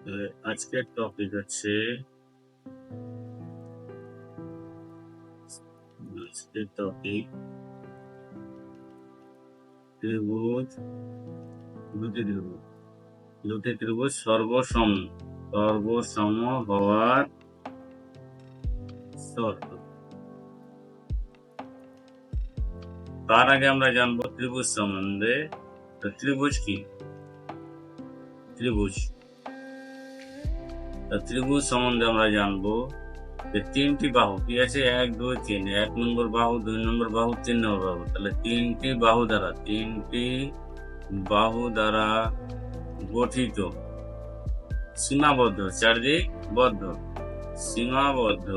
আজকের টপিক হচ্ছে ত্রিভুজ, দুটি ত্রিভুজ। দুটি ত্রিভুজ সর্বসম হওয়ার শর্ত। তার আগে আমরা জানবো ত্রিভুজ সম্বন্ধে। ত্রিভুজ কি? ত্রিভুজ সম্বন্ধে আমরা জানবো যে তিনটি বাহু কি আছে, 1 2 3, 1 নম্বর বাহু, 2 নম্বর বাহু, 3 নম্বর বাহু। তাহলে তিনটি বাহু দ্বারা গঠিত সীমাবদ্ধ, চারদিক বদ্ধ, সীমাবদ্ধ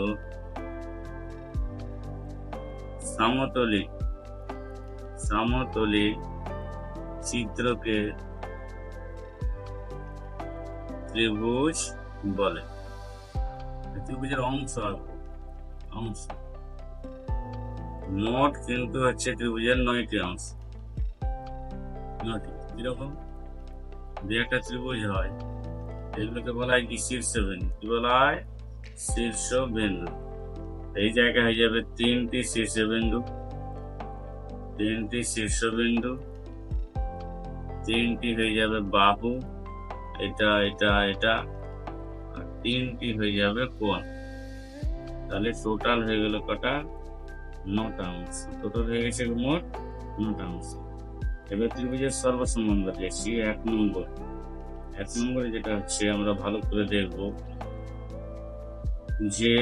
সমতলিক চিত্রকে ত্রিভুজ বলে। ত্রিভুজের অংশ মোট কিন্তু হচ্ছে ত্রিভুজের 9টি অংশ। কিরকম? যে একটা ত্রিভুজ হয় এগুলোকে বলা হয় কি শীর্ষবিন্দু। কি বলা হয়? শীর্ষবিন্দু। এই জায়গায় হয়ে যাবে 3টি শীর্ষবিন্দু, 3টি হয়ে যাবে বাহু, এটা এটা এটা, আর 3টি হয়ে যাবে কোণ। তাহলে টোটাল হয়ে গেল কটা? 9টা অংশ। টোটাল হয়ে গেছে মোট 9টা অংশ। এবার ত্রিভুজের সর্বসম্বন্ধ দেখছি। 1 নম্বরে যেটা হচ্ছে আমরা ভালো করে দেখব যে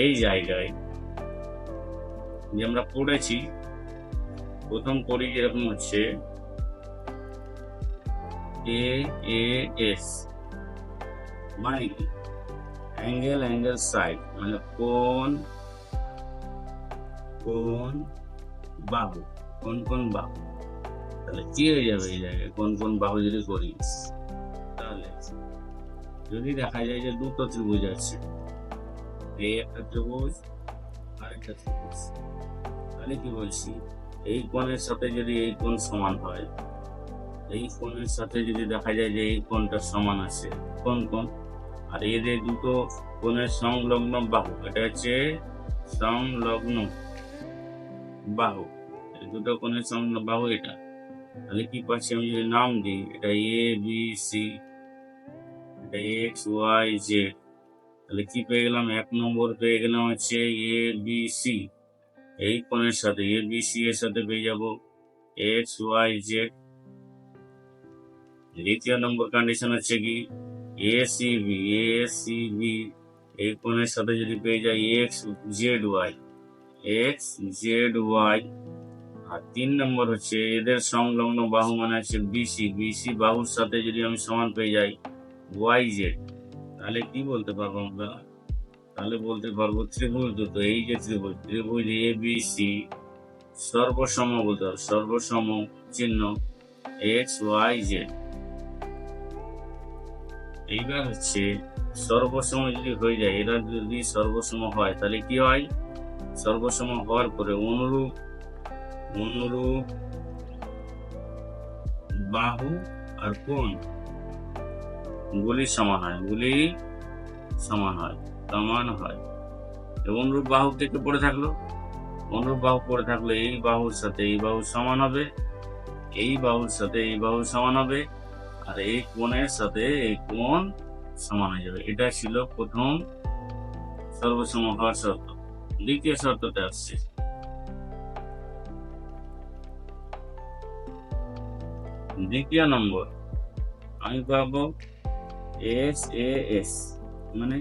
এই জায়গায় যে আমরা পড়েছি, প্রথম পড়ি যেরকম হচ্ছে AAS মানে কি? অ্যাঙ্গেল সাইড, মানে কোণ বাহু। তাহলে কি হয়ে যাবে এই জায়গায়? কোন বাহু যদি করি, তাহলে যদি দেখা যায় যে দুটো ত্রিভুজ আছে, এই একটা ত্রিভুজ আর একটা ত্রিভুজ, তাহলে কি বলছি? এই কোণের সাথে যদি এই কোণ সমান হয়, এই কোণের সাথে যদি দেখা যায় যে এই কোণটা সমান আছে, কোণ আর এদের দুটো কোণের সংলগ্ন বাহু, এটা হচ্ছে সংলগ্ন বাহু, দুটো কোণের সংলগ্ন বাহু এটা। তাহলে কি পাচ্ছি? আমি যদি নাম দিই, এটা ABC, এটা XYZ, তাহলে কি পেয়ে গেলাম? 1 নম্বর পেয়ে গেলাম হচ্ছে ABC। এই কোণের সাথে ABC এর সাথে পেয়ে যাব XYZ। দ্বিতীয় নম্বর কন্ডিশন হচ্ছে কি? ACB, এই কোণের সাথে যদি পেয়ে যাই XZY। আর 3 নম্বর হচ্ছে এদের সংলগ্ন বাহু, মানে হচ্ছে BC বাহুর সাথে যদি আমি সমান পেয়ে যাই YZ, তাহলে কি বলতে পারবো আমরা? তাহলে বলতে পারবো ত্রিভুজ দুটো, এই যে ত্রিভুজ ABC সর্বসম বলতে হবে, সর্বসম চিহ্ন XYZ। এইবার হচ্ছে সর্বসম যদি হয়ে যায়, এরা যদি সর্বসম হয়, তাহলে কি হয়? সর্বসম হওয়ার পরে অনুরূপ বাহু আর কোণ গুলি সমান হয়। অনুরূপ বাহু থেকে পড়ে থাকলো, এই বাহুর সাথে এই বাহু সমান হবে, এই বাহুর সাথে এই বাহু সমান হবে, আর এই কোণের সাথে এই কোণ সমান হয়ে যাবে। এটা ছিল প্রথম সর্বসম হওয়ার শর্ত। দ্বিতীয় শর্তটা আসছে, দ্বিতীয় নম্বর আমি পাবো SAS, মানে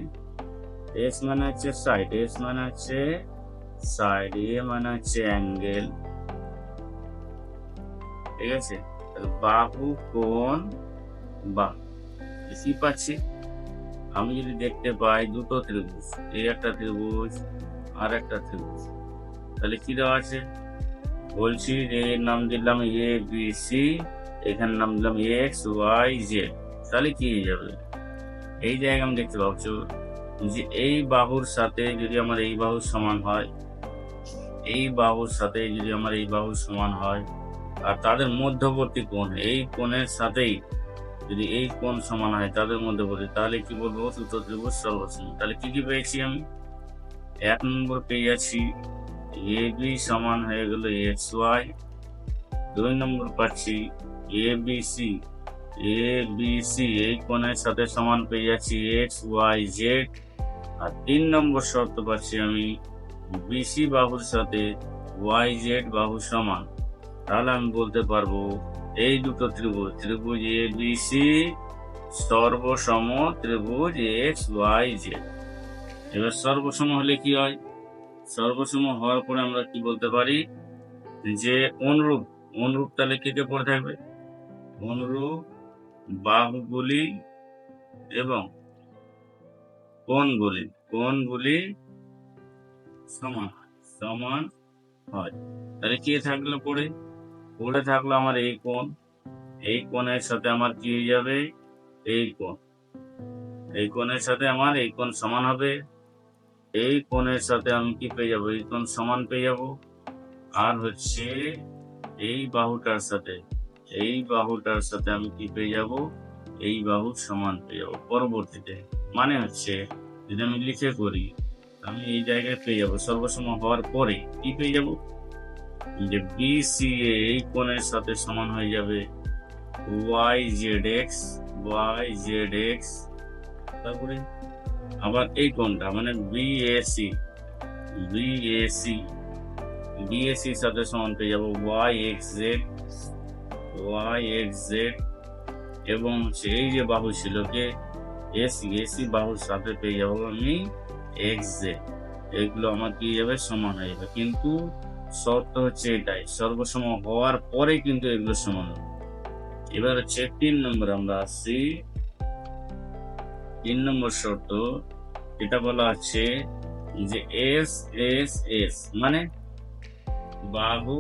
S মানে হচ্ছে সাইড, A মানে হচ্ছে অ্যাঙ্গেল, ঠিক আছে? বাহু, কোণ, বাহু। কি পাচ্ছি? আমি যদি দেখতে পাই দুটো ত্রিভুজ, এই একটা ত্রিভুজ আর একটা ত্রিভুজ, তাহলে কি দেওয়া আছে? বলছি যে এর নাম দিলাম ABC, এখানে নাম দিলাম XYZ। তাহলে কি হয়ে যাবে? এই জায়গায় আমি দেখতে পাচ্ছি যে এই বাহুর সাথে যদি আমার এই বাহু সমান হয়, আর তাদের মধ্যবর্তী কোণ, এই কোণের সাথেই যদি এই কোণ সমান হয় তাদের মধ্যে বলি, তাহলে কি বলবো? দুটো ত্রিভুজ সর্বসম। তাহলে কি কি পেয়েছি আমি? 1 নম্বর পেয়ে যাচ্ছি AB সমান হয়ে গেল XY। 2 নম্বর পাচ্ছি ABC এই কোণের সাথে সমান পেয়ে যাচ্ছি XYZ। আর 3 নম্বর শর্ত পাচ্ছি আমি BC বাহুর সাথে YZ বাহু সমান। তাহলে আমি বলতে পারবো এই দুটো ত্রিভুজ ABC সর্বসম ত্রিভুজ XYZ। এবার সর্বসম হলে কি হয়? সর্বসম হওয়ার পরে আমরা কি বলতে পারি? যে অনুরূপ তাহলে কে কে পড়ে থাকবে? অনুরূপ বাহুগুলি এবং কোণগুলি সমান হয়। তাহলে কে থাকলো পড়ে থাকলো আমার এই কোণের সাথে আমার কি হয়ে যাবে? এই কোণের সাথে আমার এই কোণ সমান হবে। এই কোণের সাথে আমি কি পেয়ে যাবো? এই কোণ সমান পেয়ে যাবো। আর হচ্ছে এই বাহুটার সাথে আমি কি পেয়ে যাব? এই বাহু সমান পেয়ে যাবো পরবর্তীতে। মানে হচ্ছে যদি আমি লিখে করি, আমি এই জায়গায় পেয়ে যাবো সর্বসম হওয়ার পরে কি পেয়ে যাব? যে BCA এই কোণের সাথে সমান হয়ে যাবে YZX। তারপরে আবার এই কোণটা মানে BAC সাথে সমান পেয়ে যাবো YXZ। এবং এই যে বাহু ছিল কে AC বাহুর সাথে পেয়ে যাবো আমি XZ। এগুলো আমার কি যাবে? সমান হয়ে যাবে। কিন্তু শর্ত হচ্ছে এটাই, সর্বসম হওয়ার পরে কিন্তু এগুলো সমান হবে। এবার হচ্ছে 3 নম্বর আমরা আসছি। 3 নম্বর শর্ত এটা বলা হচ্ছে যে S মানে বাহু।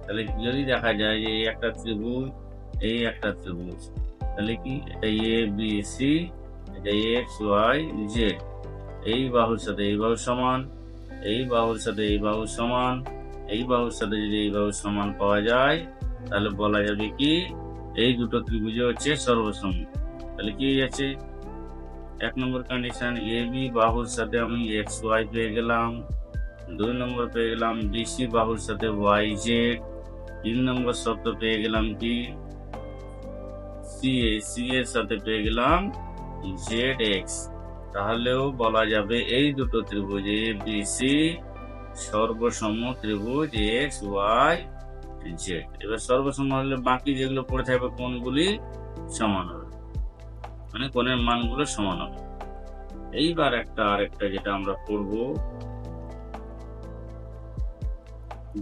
তাহলে যদি দেখা যায় যে এই একটা ত্রিভুজ, তাহলে কি এটা ABC, এটা XYZ। এই বাহুর সাথে এই বাহু সমান, এই বাহুর সাথে এই বাহু সমান, এই বাহুর সাথে যদি এই বাহু সমান পাওয়া যায় তাহলে বলা যাবে কি এই দুটো ত্রিভুজ হচ্ছে সর্বসম। তাহলে কি আছে? 1 নম্বর কন্ডিশন AB বাহুর সাথে আমি XY পেয়ে গেলাম। 2 নম্বর পেয়ে গেলাম BC বাহুর সাথে YZ। 3 নম্বর শর্ত পেয়ে গেলাম কি C এর সাথে পেয়ে গেলাম ZX। তাহলেও বলা যাবে এই দুটো ত্রিভুজ ABC সর্বসম ত্রিভুজ XYZ। এবার সর্বসম হলে বাকি যেগুলো পড়ে থাকবে কোণগুলি সমান হবে, মানে কোণের মানগুলো সমান হবে। এইবার আরেকটা যেটা আমরা পড়বো,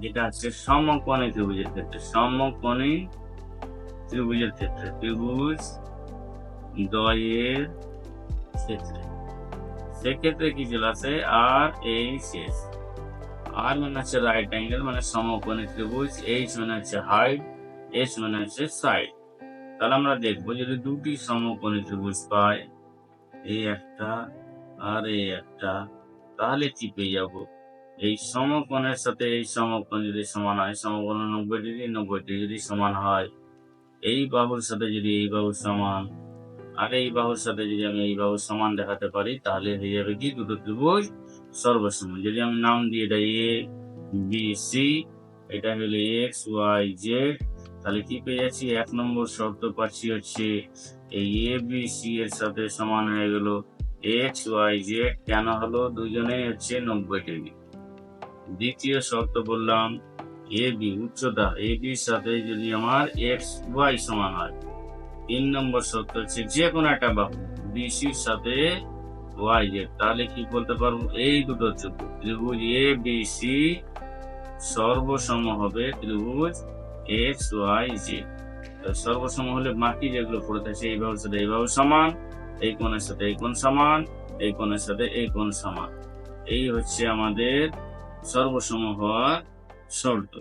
যেটা হচ্ছে সমকোণী ত্রিভুজের ক্ষেত্রে। ত্রিভুজ দ্বয়ের ক্ষেত্রে সেক্ষেত্রে কি চলে আসে? RHS। R মানে হচ্ছে রাইট অ্যাঙ্গেল, মানে সমকোণী ত্রিভুজ। H মানে হচ্ছে হাইট, S মানে হচ্ছে সাইড। তাহলে আমরা দেখবো যদি দুটি সমকোণী ত্রিভুজ পাই, এই একটা আর এই একটা, তাহলে কি পেয়ে যাবো? এই সমকোণের সাথে এই সমকোণ যদি সমান হয়, সমকোণ 90 ডিগ্রি, 90 ডিগ্রি যদি সমান হয়, এই বাহুর সাথে যদি এই বাহু সমান, আর এই বাহুর সাথে যদি আমি এই বাহু সমান দেখাতে পারি, তাহলে হয়ে যাবে কি দুটো ত্রিভুজ সর্বসম। যদি আমি নাম দিয়ে এটা ABC, এটা হলো XYZ, তাহলে কি পেয়ে যাচ্ছি? 1 নম্বর শর্ত পাচ্ছি হচ্ছে এই ABC এর সাথে সমান হয়ে গেল XYZ। কেন হলো? দুজনেই হচ্ছে 90 ডিগ্রি। দ্বিতীয় শর্ত বললাম AB উচ্চতা, AB এর সাথে যদি আমার XY সমান হয়। 3 নম্বর শর্ত হচ্ছে যে কোনো একটা বাহু BC এর সাথে YZ। তাহলে কি বলতে পারবো? এই দুটো ত্রিভুজ ABC সর্বসম হবে ত্রিভুজ XYZ। সর্বসম হলে বাকি যেগুলো পড়ে থাকে এই বাহুর সাথে এই বাহু সমান, এই কোণের সাথে এই কোণ সমান, এই কোণের সাথে এই কোণ সমান। এই হচ্ছে আমাদের সর্বসম হওয়ার শর্ত।